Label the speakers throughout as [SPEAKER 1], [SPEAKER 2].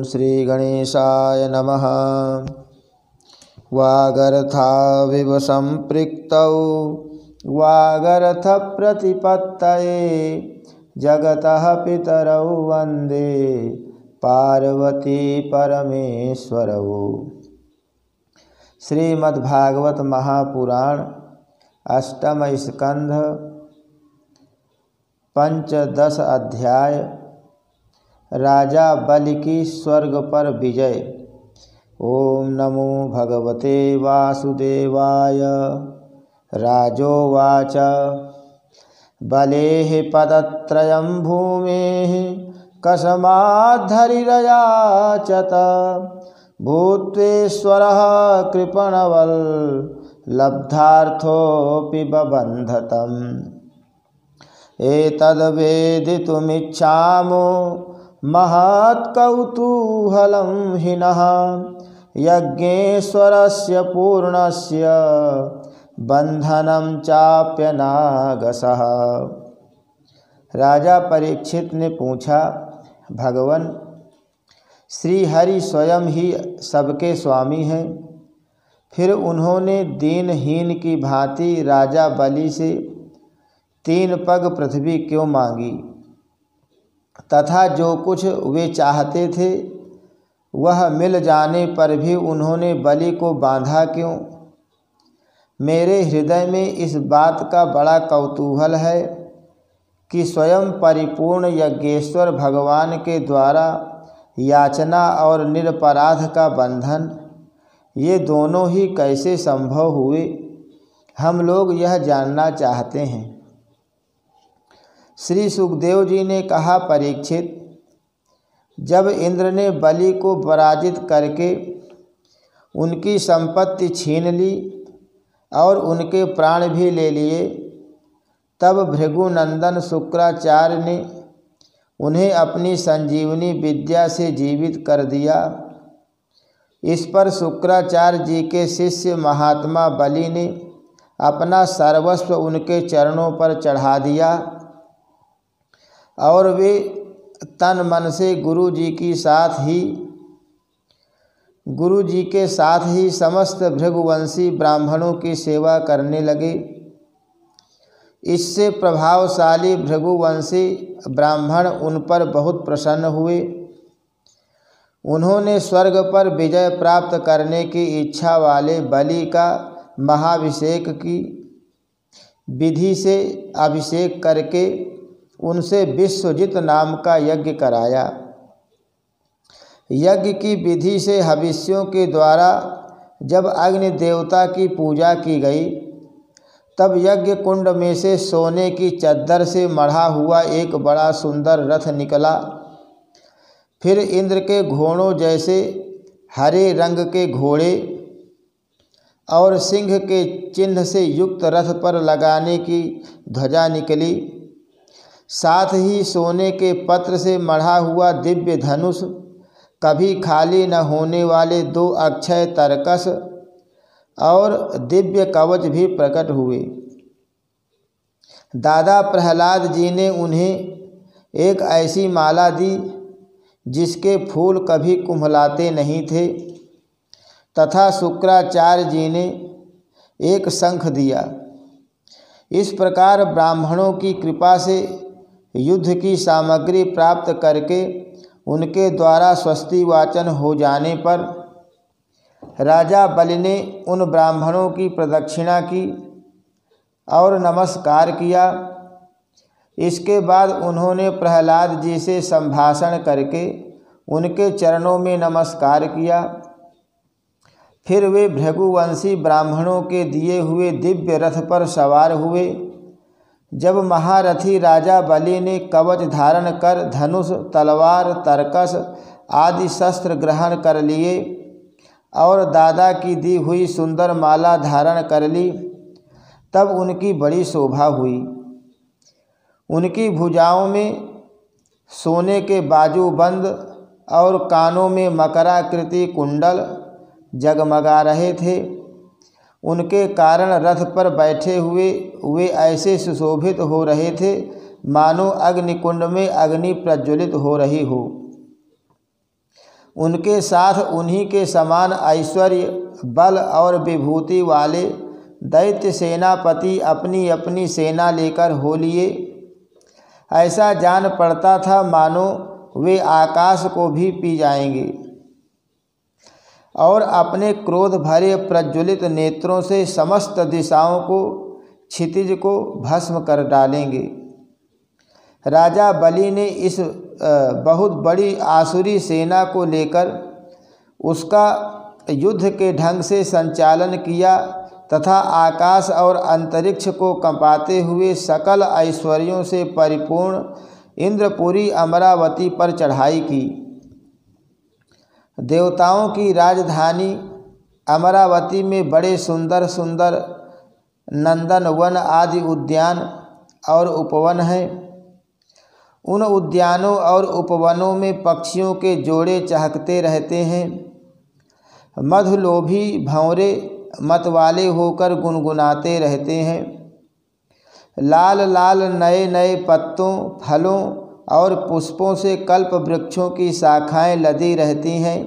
[SPEAKER 1] श्री गणेशाय नमः। वागर्थाविव संपृक्तौ वागर्थ प्रतिपत्तये जगतः पितरौ वन्दे पार्वती परमेश्वरौ। श्रीमद्भागवत महापुराण अष्टम स्कंध पंचदश अध्याय। राजा बलि की स्वर्ग पर विजय। ओम नमो भगवते वासुदेवाय। राजोवाच बलेः पदत्रयं भूमेः कस्माद्धरिरयाचत भूत्वेश्वरः कृपणवल् लब्धार्थोऽपि बबन्धतम्। एतद्वेदितुमिच्छामो महत्कौतूहलं हि नः यज्ञेश्वरस्य पूर्णस्य बंधनं चाप्यनागसः। राजा परीक्षित ने पूछा, भगवन श्री हरि स्वयं ही सबके स्वामी हैं, फिर उन्होंने दीनहीन की भांति राजा बलि से 3 पग पृथ्वी क्यों मांगी, तथा जो कुछ वे चाहते थे वह मिल जाने पर भी उन्होंने बलि को बांधा क्यों। मेरे हृदय में इस बात का बड़ा कौतूहल है कि स्वयं परिपूर्ण यज्ञेश्वर भगवान के द्वारा याचना और निरपराध का बंधन, ये दोनों ही कैसे संभव हुए, हम लोग यह जानना चाहते हैं। श्री सुखदेव जी ने कहा, परीक्षित, जब इंद्र ने बलि को पराजित करके उनकी संपत्ति छीन ली और उनके प्राण भी ले लिए, तब भृगुनंदन शुक्राचार्य ने उन्हें अपनी संजीवनी विद्या से जीवित कर दिया। इस पर शुक्राचार्य जी के शिष्य महात्मा बलि ने अपना सर्वस्व उनके चरणों पर चढ़ा दिया और वे तन मन से गुरु जी के साथ ही समस्त भृगुवंशी ब्राह्मणों की सेवा करने लगे। इससे प्रभावशाली भृगुवंशी ब्राह्मण उन पर बहुत प्रसन्न हुए। उन्होंने स्वर्ग पर विजय प्राप्त करने की इच्छा वाले बलि का महाभिषेक की विधि से अभिषेक करके उनसे विश्वजित नाम का यज्ञ कराया। यज्ञ की विधि से हविष्यों के द्वारा जब अग्नि देवता की पूजा की गई, तब यज्ञ कुंड में से सोने की चद्दर से मढ़ा हुआ एक बड़ा सुंदर रथ निकला। फिर इंद्र के घोड़ों जैसे हरे रंग के घोड़े और सिंह के चिन्ह से युक्त रथ पर लगाने की ध्वजा निकली। साथ ही सोने के पत्र से मढ़ा हुआ दिव्य धनुष, कभी खाली न होने वाले 2 अक्षय तरकस और दिव्य कवच भी प्रकट हुए। दादा प्रहलाद जी ने उन्हें एक ऐसी माला दी जिसके फूल कभी कुम्हलाते नहीं थे, तथा शुक्राचार्य जी ने एक शंख दिया। इस प्रकार ब्राह्मणों की कृपा से युद्ध की सामग्री प्राप्त करके उनके द्वारा स्वस्ति वाचन हो जाने पर राजा बलि ने उन ब्राह्मणों की प्रदक्षिणा की और नमस्कार किया। इसके बाद उन्होंने प्रहलाद जी से संभाषण करके उनके चरणों में नमस्कार किया। फिर वे भृगुवंशी ब्राह्मणों के दिए हुए दिव्य रथ पर सवार हुए। जब महारथी राजा बलि ने कवच धारण कर धनुष, तलवार, तरकस आदि शस्त्र ग्रहण कर लिए और दादा की दी हुई सुंदर माला धारण कर ली, तब उनकी बड़ी शोभा हुई। उनकी भुजाओं में सोने के बाजूबंद और कानों में मकराकृति कुंडल जगमगा रहे थे। उनके कारण रथ पर बैठे हुए वे ऐसे सुशोभित हो रहे थे मानो अग्निकुंड में अग्नि प्रज्वलित हो रही हो। उनके साथ उन्हीं के समान ऐश्वर्य, बल और विभूति वाले दैत्य सेनापति अपनी अपनी सेना लेकर हो लिए। ऐसा जान पड़ता था मानो वे आकाश को भी पी जाएंगे और अपने क्रोध भरे प्रज्वलित नेत्रों से समस्त दिशाओं को, क्षितिज को भस्म कर डालेंगे। राजा बलि ने इस बहुत बड़ी आसुरी सेना को लेकर उसका युद्ध के ढंग से संचालन किया तथा आकाश और अंतरिक्ष को कंपाते हुए सकल ऐश्वर्यों से परिपूर्ण इंद्रपुरी अमरावती पर चढ़ाई की। देवताओं की राजधानी अमरावती में बड़े सुंदर सुंदर नंदन वन आदि उद्यान और उपवन हैं। उन उद्यानों और उपवनों में पक्षियों के जोड़े चहकते रहते हैं। मधुलोभी भंवरे मतवाले होकर गुनगुनाते रहते हैं। लाल लाल नए नए पत्तों, फलों और पुष्पों से कल्प वृक्षों की शाखाएं लदी रहती हैं।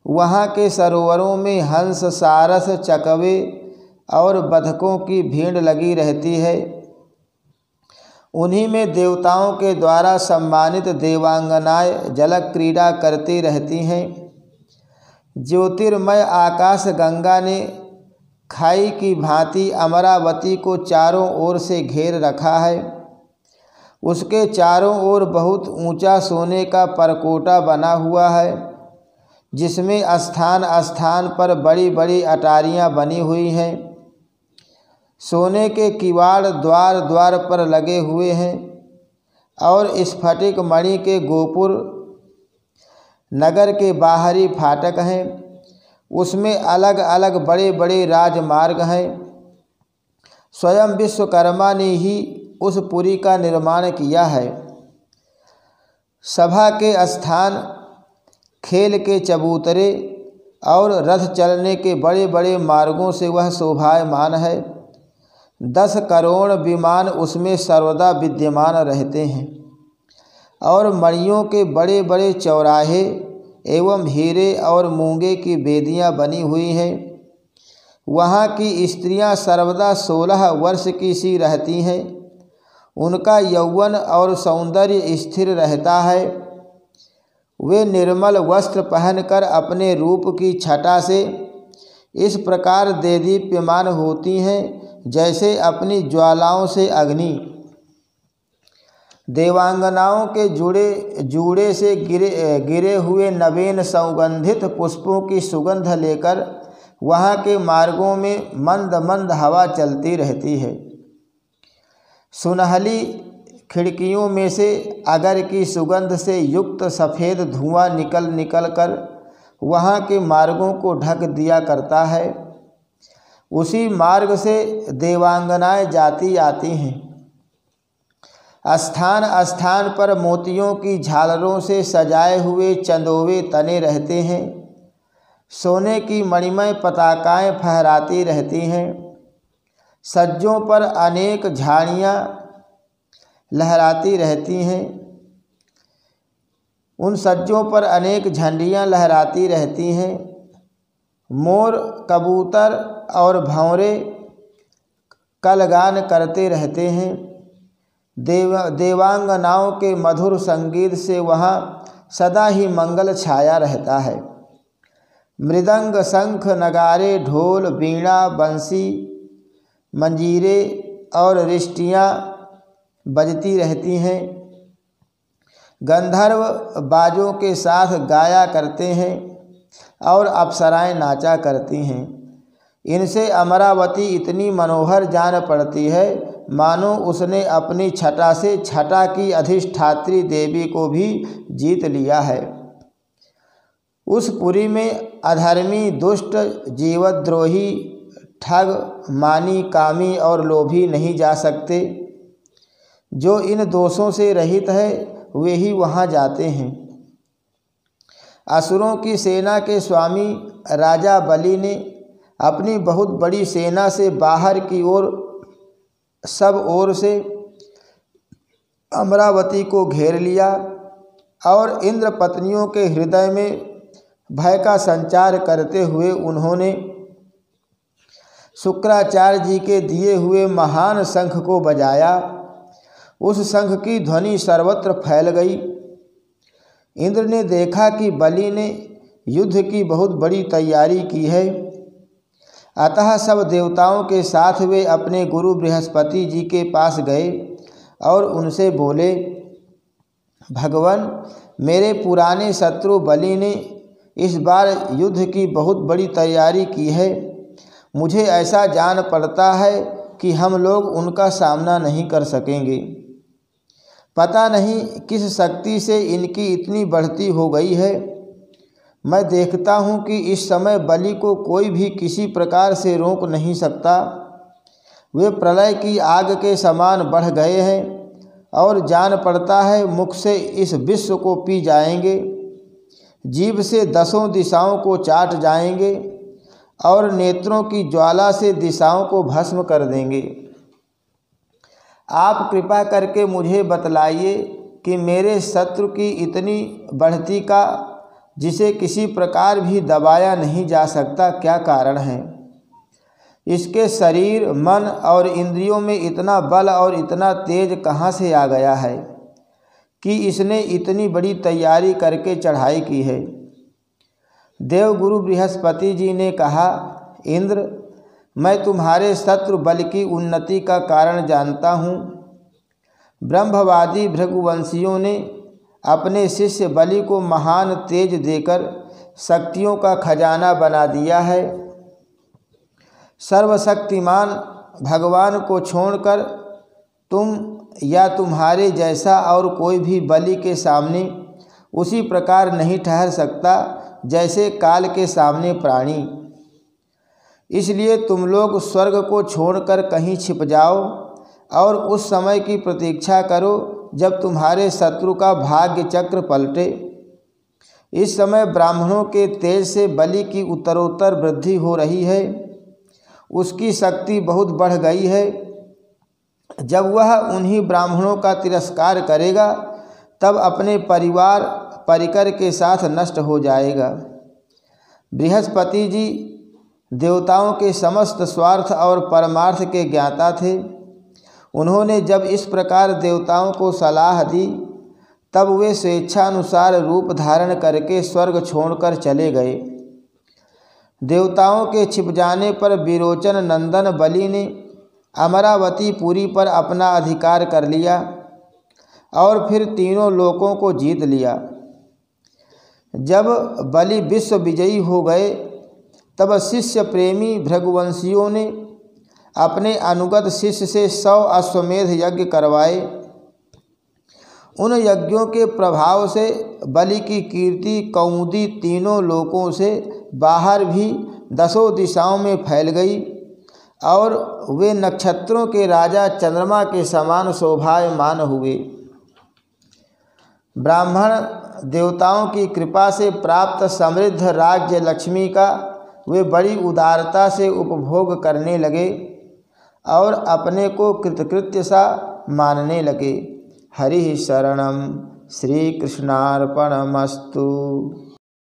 [SPEAKER 1] वहाँ के सरोवरों में हंस, सारस, चकवे और बतखों की भीड़ लगी रहती है। उन्हीं में देवताओं के द्वारा सम्मानित देवांगनाएं जल क्रीड़ा करती रहती हैं। ज्योतिर्मय आकाश गंगा ने खाई की भांति अमरावती को चारों ओर से घेर रखा है। उसके चारों ओर बहुत ऊंचा सोने का परकोटा बना हुआ है, जिसमें स्थान स्थान पर बड़ी बड़ी अटारियां बनी हुई हैं। सोने के किवाड़ द्वार द्वार पर लगे हुए हैं और स्फटिक मणि के गोपुर नगर के बाहरी फाटक हैं। उसमें अलग अलग बड़े बड़े राजमार्ग हैं। स्वयं विश्वकर्मा ने ही उस पुरी का निर्माण किया है। सभा के स्थान, खेल के चबूतरे और रथ चलने के बड़े बड़े मार्गों से वह शोभायमान है। 10 करोड़ विमान उसमें सर्वदा विद्यमान रहते हैं और मणियों के बड़े बड़े चौराहे एवं हीरे और मूंगे की बेदियां बनी हुई हैं। वहाँ की स्त्रियां सर्वदा 16 वर्ष की सी रहती हैं। उनका यौवन और सौंदर्य स्थिर रहता है। वे निर्मल वस्त्र पहनकर अपने रूप की छटा से इस प्रकार देदीप्यमान होती हैं जैसे अपनी ज्वालाओं से अग्नि। देवांगनाओं के जूड़े से गिरे हुए नवीन सुगंधित पुष्पों की सुगंध लेकर वहाँ के मार्गों में मंद मंद हवा चलती रहती है। सुनहली खिड़कियों में से अगर की सुगंध से युक्त सफ़ेद धुआं निकल कर वहाँ के मार्गों को ढक दिया करता है। उसी मार्ग से देवांगनाएं जाती आती हैं। स्थान स्थान पर मोतियों की झालरों से सजाए हुए चंदोवे तने रहते हैं। सोने की मणिमय पताकाएं फहराती रहती हैं। सज्जों पर अनेक झाड़ियाँ लहराती रहती हैं। उन सज्जों पर अनेक झंडियाँ लहराती रहती हैं। मोर, कबूतर और भंवरे कलगान करते रहते हैं। देवांगनाओं के मधुर संगीत से वहाँ सदा ही मंगल छाया रहता है। मृदंग, शंख, नगारे, ढोल, वीणा, बंसी, मंजीरे और रिष्टियाँ बजती रहती हैं। गंधर्व बाजों के साथ गाया करते हैं और अप्सराएं नाचा करती हैं। इनसे अमरावती इतनी मनोहर जान पड़ती है मानो उसने अपनी छटा से छटा की अधिष्ठात्री देवी को भी जीत लिया है। उस पुरी में अधर्मी, दुष्ट, जीवद्रोही, ठग, मानी, कामी और लोभी नहीं जा सकते। जो इन दोषों से रहित है वे ही वहाँ जाते हैं। असुरों की सेना के स्वामी राजा बलि ने अपनी बहुत बड़ी सेना से बाहर की ओर सब ओर से अमरावती को घेर लिया और इंद्र पत्नियों के हृदय में भय का संचार करते हुए उन्होंने शुक्राचार्य जी के दिए हुए महान शंख को बजाया। उस शंख की ध्वनि सर्वत्र फैल गई। इंद्र ने देखा कि बलि ने युद्ध की बहुत बड़ी तैयारी की है, अतः सब देवताओं के साथ वे अपने गुरु बृहस्पति जी के पास गए और उनसे बोले, भगवान, मेरे पुराने शत्रु बलि ने इस बार युद्ध की बहुत बड़ी तैयारी की है। मुझे ऐसा जान पड़ता है कि हम लोग उनका सामना नहीं कर सकेंगे। पता नहीं किस शक्ति से इनकी इतनी बढ़ती हो गई है। मैं देखता हूँ कि इस समय बलि को कोई भी किसी प्रकार से रोक नहीं सकता। वे प्रलय की आग के समान बढ़ गए हैं और जान पड़ता है मुख से इस विश्व को पी जाएंगे, जीभ से 10 दिशाओं को चाट जाएंगे और नेत्रों की ज्वाला से दिशाओं को भस्म कर देंगे। आप कृपा करके मुझे बतलाइए कि मेरे शत्रु की इतनी बढ़ती का, जिसे किसी प्रकार भी दबाया नहीं जा सकता, क्या कारण है? इसके शरीर, मन और इंद्रियों में इतना बल और इतना तेज कहाँ से आ गया है कि इसने इतनी बड़ी तैयारी करके चढ़ाई की है? देवगुरु बृहस्पति जी ने कहा, इंद्र, मैं तुम्हारे शत्रु बल की उन्नति का कारण जानता हूँ। ब्रह्मवादी भृगुवंशियों ने अपने शिष्य बलि को महान तेज देकर शक्तियों का खजाना बना दिया है। सर्वशक्तिमान भगवान को छोड़कर तुम या तुम्हारे जैसा और कोई भी बलि के सामने उसी प्रकार नहीं ठहर सकता जैसे काल के सामने प्राणी। इसलिए तुम लोग स्वर्ग को छोड़कर कहीं छिप जाओ और उस समय की प्रतीक्षा करो जब तुम्हारे शत्रु का भाग्य चक्र पलटे। इस समय ब्राह्मणों के तेज से बलि की उत्तरोत्तर वृद्धि हो रही है। उसकी शक्ति बहुत बढ़ गई है। जब वह उन्हीं ब्राह्मणों का तिरस्कार करेगा तब अपने परिवार परिकर के साथ नष्ट हो जाएगा। बृहस्पति जी देवताओं के समस्त स्वार्थ और परमार्थ के ज्ञाता थे। उन्होंने जब इस प्रकार देवताओं को सलाह दी तब वे स्वेच्छानुसार रूप धारण करके स्वर्ग छोड़कर चले गए। देवताओं के छिप जाने पर विरोचन नंदन बलि ने अमरावती पुरी पर अपना अधिकार कर लिया और फिर तीनों लोकों को जीत लिया। जब बलि विश्व विजयी हो गए तब शिष्य प्रेमी भृगुवंशियों ने अपने अनुगत शिष्य से 100 अश्वमेध यज्ञ करवाए। उन यज्ञों के प्रभाव से बलि की कीर्ति कौमुदी तीनों लोकों से बाहर भी 10 दिशाओं में फैल गई और वे नक्षत्रों के राजा चंद्रमा के समान शोभायमान हुए। ब्राह्मण देवताओं की कृपा से प्राप्त समृद्ध राज्य लक्ष्मी का वे बड़ी उदारता से उपभोग करने लगे और अपने को कृतकृत्य सा मानने लगे। हरि शरणम श्री कृष्णार्पणमस्तु।